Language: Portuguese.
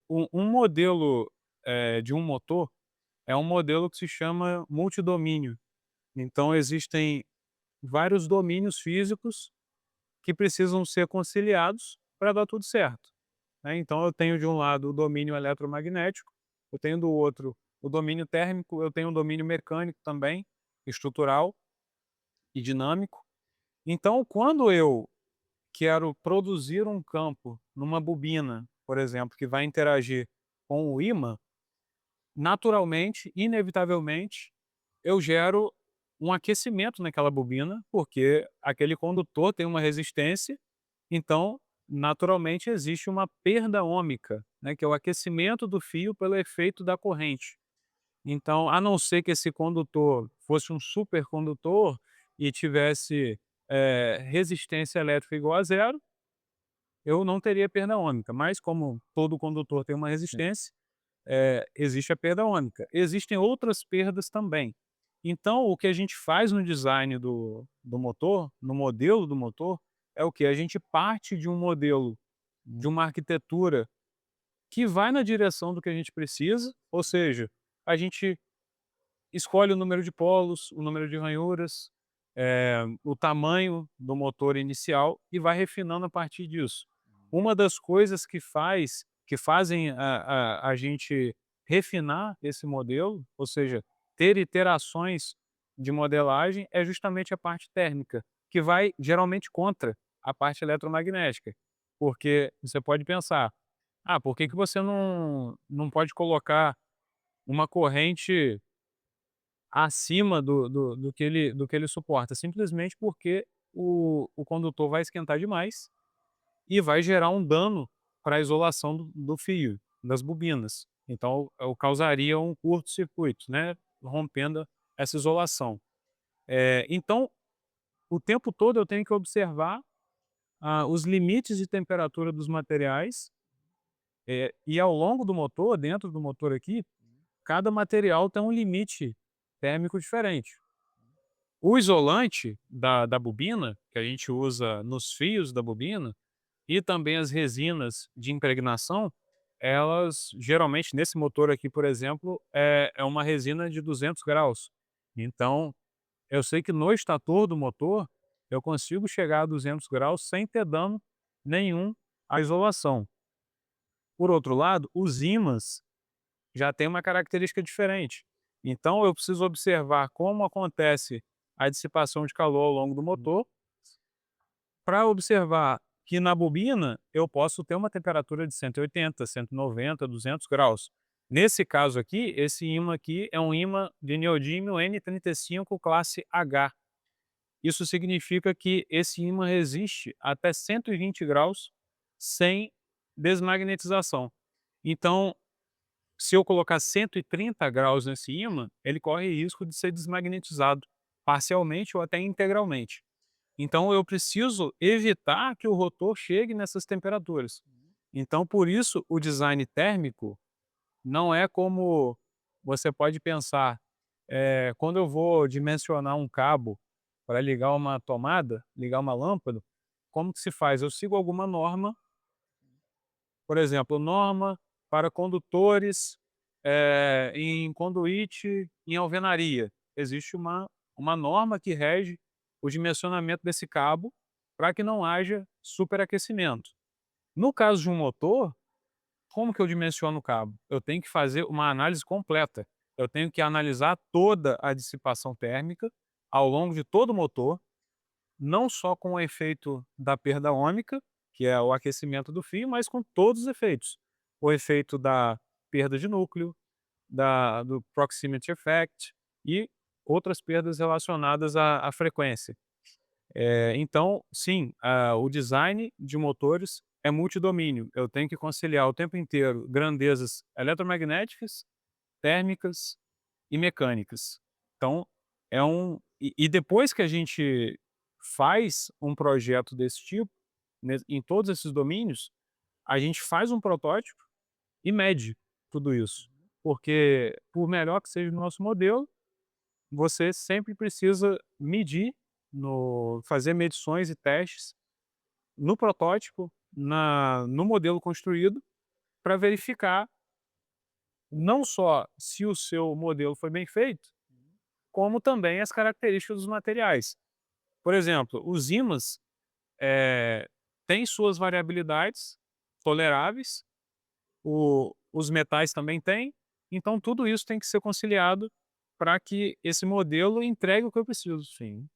Um modelo, de um motor é um modelo que se chama multidomínio. Então existem vários domínios físicos que precisam ser conciliados para dar tudo certo, né. Então eu tenho de um lado o domínio eletromagnético, eu tenho do outro o domínio térmico, eu tenho um domínio mecânico também, estrutural e dinâmico. Então quando eu quero produzir um campo numa bobina, por exemplo, que vai interagir com o ímã, naturalmente, inevitavelmente, eu gero um aquecimento naquela bobina, porque aquele condutor tem uma resistência, então, naturalmente, existe uma perda ôhmica, né, que é o aquecimento do fio pelo efeito da corrente. Então, a não ser que esse condutor fosse um supercondutor e tivesse, resistência elétrica igual a zero, eu não teria perda ôhmica, mas como todo condutor tem uma Sim. resistência, existe a perda ônica. Existem outras perdas também. Então, o que a gente faz no design do motor, no modelo do motor, é o que? A gente parte de um modelo, de uma arquitetura que vai na direção do que a gente precisa, ou seja, a gente escolhe o número de polos, o número de ranhuras, o tamanho do motor inicial e vai refinando a partir disso. Uma das coisas que fazem a gente refinar esse modelo, ou seja, ter iterações de modelagem, é justamente a parte térmica, que vai geralmente contra a parte eletromagnética. Porque você pode pensar: "Ah, por que que você não pode colocar uma corrente acima do que ele suporta?" Simplesmente porque o condutor vai esquentar demais e vai gerar um dano para a isolação do fio, das bobinas. Então, eu causaria um curto-circuito, né, rompendo essa isolação. Então, o tempo todo eu tenho que observar, os limites de temperatura dos materiais, e ao longo do motor, dentro do motor aqui, cada material tem um limite térmico diferente. O isolante da bobina, que a gente usa nos fios da bobina, e também as resinas de impregnação, elas geralmente nesse motor aqui, por exemplo, é uma resina de 200 graus. Então, eu sei que no estator do motor, eu consigo chegar a 200 graus sem ter dano nenhum à isolação. Por outro lado, os ímãs já têm uma característica diferente. Então eu preciso observar como acontece a dissipação de calor ao longo do motor, para observar que na bobina eu posso ter uma temperatura de 180, 190, 200 graus. Nesse caso aqui, esse ímã aqui é um ímã de neodímio N35 classe H. Isso significa que esse ímã resiste até 120 graus sem desmagnetização. Então, se eu colocar 130 graus nesse ímã, ele corre risco de ser desmagnetizado, parcialmente ou até integralmente. Então eu preciso evitar que o rotor chegue nessas temperaturas. Então por isso o design térmico não é como você pode pensar, quando eu vou dimensionar um cabo para ligar uma tomada, ligar uma lâmpada, como que se faz? Eu sigo alguma norma, por exemplo, norma para condutores, em conduíte em alvenaria. Existe uma norma que rege o dimensionamento desse cabo para que não haja superaquecimento. No caso de um motor, como que eu dimensiono o cabo? Eu tenho que fazer uma análise completa. Eu tenho que analisar toda a dissipação térmica ao longo de todo o motor, não só com o efeito da perda ôhmica, que é o aquecimento do fio, mas com todos os efeitos. O efeito da perda de núcleo, do proximity effect e outras perdas relacionadas à frequência. Então, sim, o design de motores é multidomínio. Eu tenho que conciliar o tempo inteiro grandezas eletromagnéticas, térmicas e mecânicas. Então, e depois que a gente faz um projeto desse tipo, em todos esses domínios, a gente faz um protótipo e mede tudo isso. Porque, por melhor que seja o nosso modelo, você sempre precisa medir, fazer medições e testes no protótipo, no modelo construído, para verificar não só se o seu modelo foi bem feito, como também as características dos materiais. Por exemplo, os ímãs, têm suas variabilidades toleráveis, os metais também têm, então tudo isso tem que ser conciliado para que esse modelo entregue o que eu preciso. Sim.